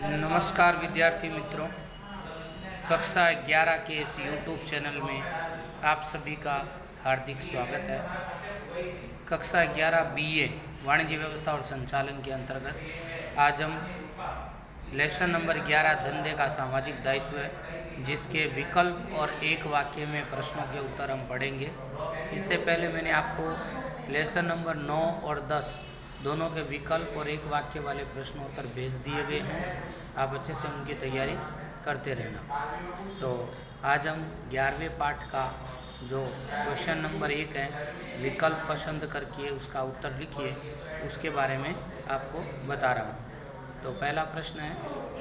नमस्कार विद्यार्थी मित्रों, कक्षा 11 के इस YouTube चैनल में आप सभी का हार्दिक स्वागत है। कक्षा 11 BA वाणिज्य व्यवस्था और संचालन के अंतर्गत आज हम लेसन नंबर 11 धंधे का सामाजिक दायित्व है, जिसके विकल्प और एक वाक्य में प्रश्नों के उत्तर हम पढ़ेंगे। इससे पहले मैंने आपको लेसन नंबर 9 और 10 दोनों के विकल्प और एक वाक्य वाले प्रश्नोत्तर भेज दिए गए हैं। आप अच्छे से उनकी तैयारी करते रहना। तो आज हम 11वें पाठ का जो क्वेश्चन नंबर 1 है, विकल्प पसंद करके उसका उत्तर लिखिए, उसके बारे में आपको बता रहा हूँ। तो पहला प्रश्न है,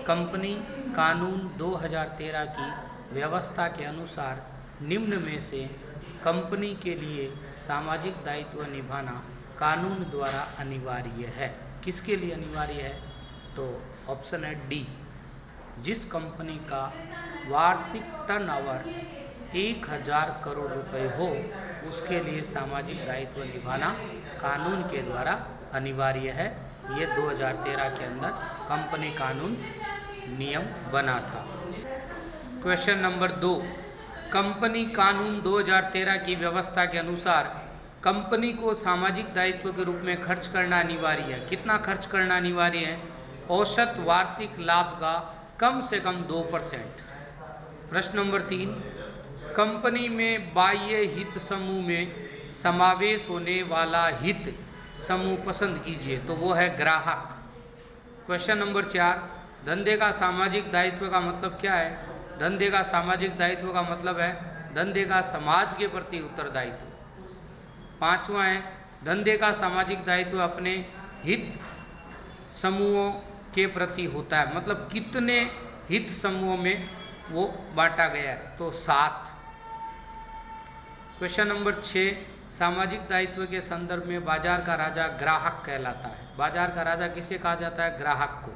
कंपनी कानून 2013 की व्यवस्था के अनुसार निम्न में से कंपनी के लिए सामाजिक दायित्व निभाना कानून द्वारा अनिवार्य है। किसके लिए अनिवार्य है? तो ऑप्शन है डी, जिस कंपनी का वार्षिक टर्नओवर 1000 करोड़ रुपए हो उसके लिए सामाजिक दायित्व निभाना कानून के द्वारा अनिवार्य है। ये 2013 के अंदर कंपनी कानून नियम बना था। क्वेश्चन नंबर 2, कंपनी कानून 2013 की व्यवस्था के अनुसार कंपनी को सामाजिक दायित्व के रूप में खर्च करना अनिवार्य है। कितना खर्च करना अनिवार्य है? औसत वार्षिक लाभ का कम से कम 2%। प्रश्न नंबर 3, कंपनी में बाह्य हित समूह में समावेश होने वाला हित समूह पसंद कीजिए। तो वो है ग्राहक। क्वेश्चन नंबर 4, धंधे का सामाजिक दायित्व का मतलब क्या है? धंधे का सामाजिक दायित्व का मतलब है धंधे का समाज के प्रति उत्तरदायित्व। 5वां है, धंधे का सामाजिक दायित्व अपने हित समूहों के प्रति होता है। मतलब कितने हित समूहों में वो बांटा गया है? तो 7। क्वेश्चन नंबर 6, सामाजिक दायित्व के संदर्भ में बाजार का राजा ग्राहक कहलाता है। बाजार का राजा किसे कहा जाता है? ग्राहक को।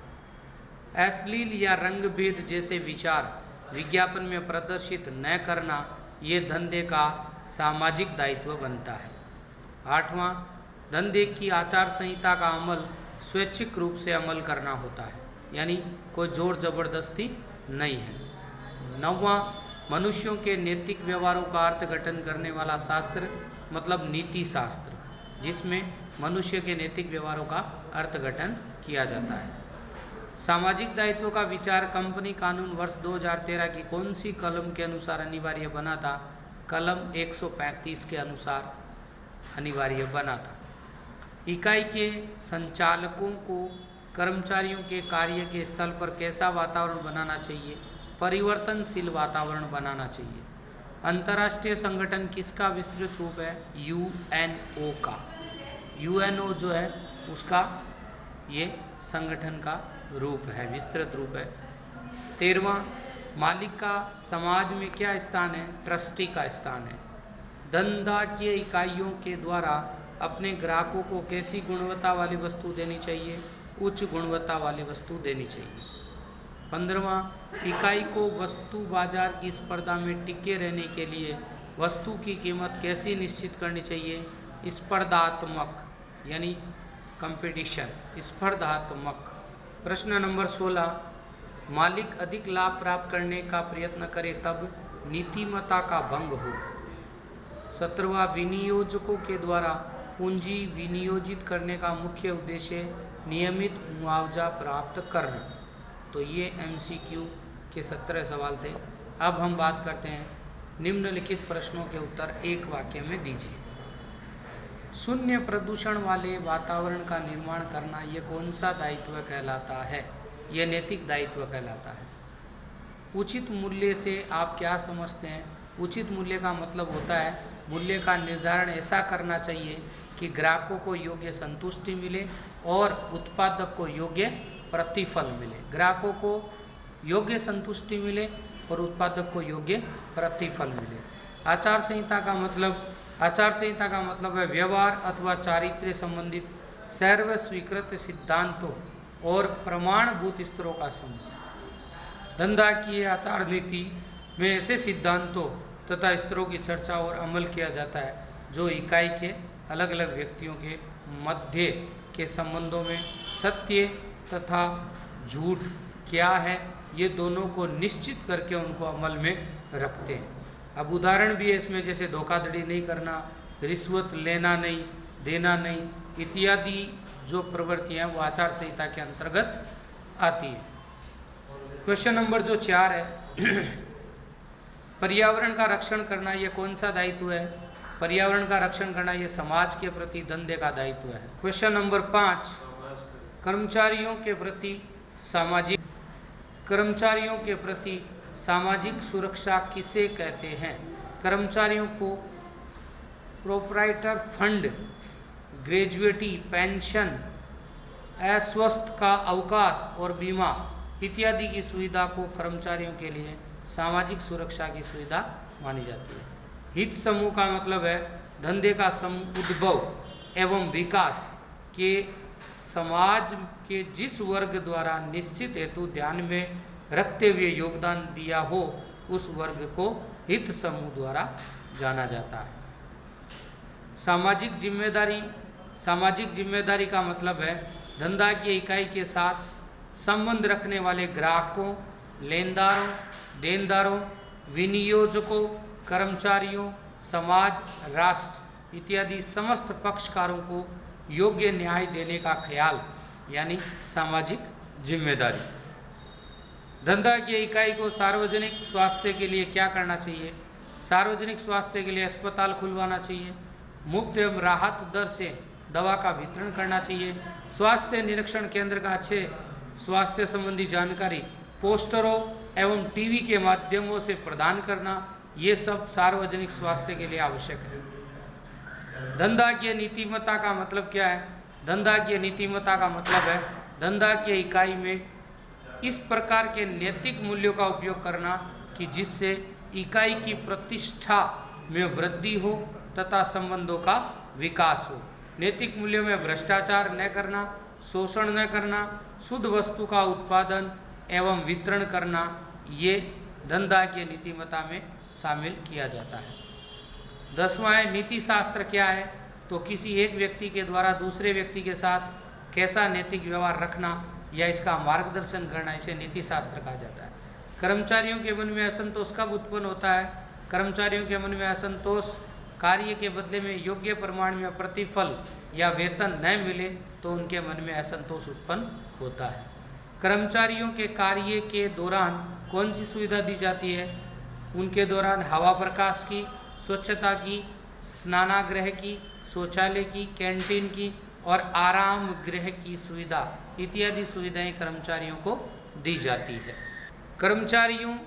अश्लील या रंगभेद जैसे विचार विज्ञापन में प्रदर्शित न करना ये धंधे का सामाजिक दायित्व बनता है। 8वां, धंधे की आचार संहिता का अमल स्वैच्छिक रूप से अमल करना होता है, यानी कोई जोर जबरदस्ती नहीं है। 9वां, मनुष्यों के नैतिक व्यवहारों का अर्थघटन करने वाला शास्त्र मतलब नीति शास्त्र, जिसमें मनुष्य के नैतिक व्यवहारों का अर्थघटन किया जाता है। सामाजिक दायित्व का विचार कंपनी कानून वर्ष 2013 की कौन सी कलम के अनुसार अनिवार्य बना था? कलम 135 के अनुसार अनिवार्य बना था। इकाई के संचालकों को कर्मचारियों के कार्य के स्थल पर कैसा वातावरण बनाना चाहिए? परिवर्तनशील वातावरण बनाना चाहिए। अंतर्राष्ट्रीय संगठन किसका विस्तृत रूप है? UNO का। UNO जो है उसका ये संगठन का रूप है, विस्तृत रूप है। 13वां, मालिक का समाज में क्या स्थान है? ट्रस्टी का स्थान है। धंधाकीय इकाइयों के द्वारा अपने ग्राहकों को कैसी गुणवत्ता वाली वस्तु देनी चाहिए? उच्च गुणवत्ता वाली वस्तु देनी चाहिए। 15वां, इकाई को वस्तु बाजार की स्पर्धा में टिके रहने के लिए वस्तु की कीमत कैसी निश्चित करनी चाहिए? स्पर्धात्मक, यानी कंपटीशन, स्पर्धात्मक। प्रश्न नंबर 16, मालिक अधिक लाभ प्राप्त करने का प्रयत्न करे तब नीतिमत्ता का भंग हो। 17वां, विनियोजकों के द्वारा पूंजी विनियोजित करने का मुख्य उद्देश्य नियमित मुआवजा प्राप्त करना। तो ये MCQ के 17 सवाल थे। अब हम बात करते हैं निम्नलिखित प्रश्नों के उत्तर एक वाक्य में दीजिए। शून्य प्रदूषण वाले वातावरण का निर्माण करना ये कौन सा दायित्व कहलाता है? ये नैतिक दायित्व कहलाता है। उचित मूल्य से आप क्या समझते हैं? उचित मूल्य का मतलब होता है मूल्य का निर्धारण ऐसा करना चाहिए कि ग्राहकों को योग्य संतुष्टि मिले और उत्पादक को योग्य प्रतिफल मिले। ग्राहकों को योग्य संतुष्टि मिले और उत्पादक को योग्य प्रतिफल मिले। आचार संहिता का मतलब है व्यवहार अथवा चारित्र्य संबंधित सर्व स्वीकृत सिद्धांतों और प्रमाणभूत स्तरों का समूह। धंधा की आचार नीति में ऐसे सिद्धांतों तथा स्तरों की चर्चा और अमल किया जाता है जो इकाई के अलग अलग व्यक्तियों के मध्य के संबंधों में सत्य तथा झूठ क्या है, ये दोनों को निश्चित करके उनको अमल में रखते हैं। अब उदाहरण भी है इसमें, जैसे धोखाधड़ी नहीं करना, रिश्वत लेना नहीं, देना नहीं इत्यादि जो प्रवृत्तियाँ वो आचार संहिता के अंतर्गत आती है। क्वेश्चन नंबर जो 4 है पर्यावरण का रक्षण करना ये कौन सा दायित्व है? पर्यावरण का रक्षण करना ये समाज के प्रति धंधे का दायित्व है। क्वेश्चन नंबर 5 कर्मचारियों के प्रति सामाजिक सुरक्षा किसे कहते हैं? कर्मचारियों को प्रोप्राइटर फंड, ग्रेजुएटी, पेंशन, अस्वस्थ का अवकाश और बीमा इत्यादि की सुविधा को कर्मचारियों के लिए सामाजिक सुरक्षा की सुविधा मानी जाती है। हित समूह का मतलब है धंधे का उद्भव एवं विकास के समाज के जिस वर्ग द्वारा निश्चित हेतु ध्यान में रखते हुए योगदान दिया हो उस वर्ग को हित समूह द्वारा जाना जाता है। सामाजिक जिम्मेदारी का मतलब है धंधा की इकाई के साथ संबंध रखने वाले ग्राहकों, लेनदारों, देनदारों, विनियोजकों, कर्मचारियों, समाज, राष्ट्र इत्यादि समस्त पक्षकारों को योग्य न्याय देने का ख्याल यानी सामाजिक जिम्मेदारी। धंधा की इकाई को सार्वजनिक स्वास्थ्य के लिए क्या करना चाहिए? सार्वजनिक स्वास्थ्य के लिए अस्पताल खुलवाना चाहिए, मुफ्त एवं राहत दर से दवा का वितरण करना चाहिए, स्वास्थ्य निरीक्षण केंद्र का अच्छे स्वास्थ्य संबंधी जानकारी पोस्टरों एवं टीवी के माध्यमों से प्रदान करना, ये सब सार्वजनिक स्वास्थ्य के लिए आवश्यक है। धंधा की नीतिमत्ता का मतलब क्या है? धंधा की नीतिमत्ता का मतलब है धंधा की इकाई में इस प्रकार के नैतिक मूल्यों का उपयोग करना कि जिससे इकाई की प्रतिष्ठा में वृद्धि हो तथा संबंधों का विकास हो। नैतिक मूल्यों में भ्रष्टाचार न करना, शोषण न करना, शुद्ध वस्तु का उत्पादन एवं वितरण करना, ये धंधा की नीतिमत्ता में शामिल किया जाता है। 10वां है नीति शास्त्र क्या है? तो किसी एक व्यक्ति के द्वारा दूसरे व्यक्ति के साथ कैसा नैतिक व्यवहार रखना या इसका मार्गदर्शन करना, इसे नीति शास्त्र कहा जाता है। कर्मचारियों के मन में असंतोष कब उत्पन्न होता है? कर्मचारियों के मन में असंतोष कार्य के बदले में योग्य परिमाण में प्रतिफल या वेतन न मिले तो उनके मन में असंतोष उत्पन्न होता है। कर्मचारियों के कार्य के दौरान कौन सी सुविधा दी जाती है? उनके दौरान हवा प्रकाश की, स्वच्छता की, स्नानागृह की, शौचालय की, कैंटीन की और आराम गृह की सुविधा इत्यादि सुविधाएं कर्मचारियों को दी जाती है। कर्मचारियों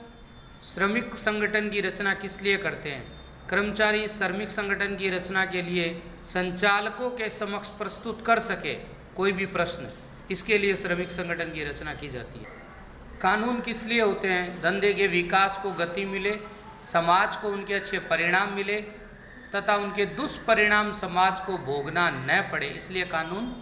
श्रमिक संगठन की रचना किस लिए करते हैं? कर्मचारी श्रमिक संगठन की रचना के लिए संचालकों के समक्ष प्रस्तुत कर सके कोई भी प्रश्न, इसके लिए श्रमिक संगठन की रचना की जाती है। कानून किस लिए होते हैं? धंधे के विकास को गति मिले, समाज को उनके अच्छे परिणाम मिले तथा उनके दुष्परिणाम समाज को भोगना न पड़े, इसलिए कानून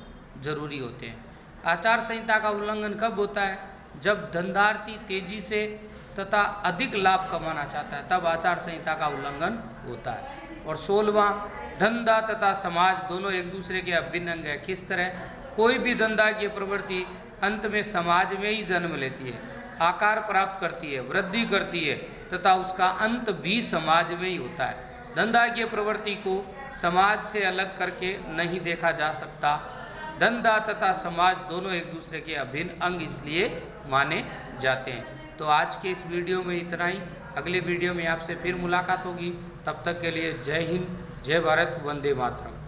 जरूरी होते हैं। आचार संहिता का उल्लंघन कब होता है? जब धंधार्थी तेजी से तथा अधिक लाभ कमाना चाहता है, तब आचार संहिता का उल्लंघन होता है। और 16वां, धंधा तथा समाज दोनों एक दूसरे के अभिन्न अंग है। किस तरह? कोई भी धंधा की प्रवृत्ति अंत में समाज में ही जन्म लेती है, आकार प्राप्त करती है, वृद्धि करती है तथा उसका अंत भी समाज में ही होता है। धंधा की प्रवृत्ति को समाज से अलग करके नहीं देखा जा सकता। धंधा तथा समाज दोनों एक दूसरे के अभिन्न अंग इसलिए माने जाते हैं। तो आज के इस वीडियो में इतना ही। अगले वीडियो में आपसे फिर मुलाकात होगी। तब तक के लिए जय हिंद, जय भारत, वंदे मातरम।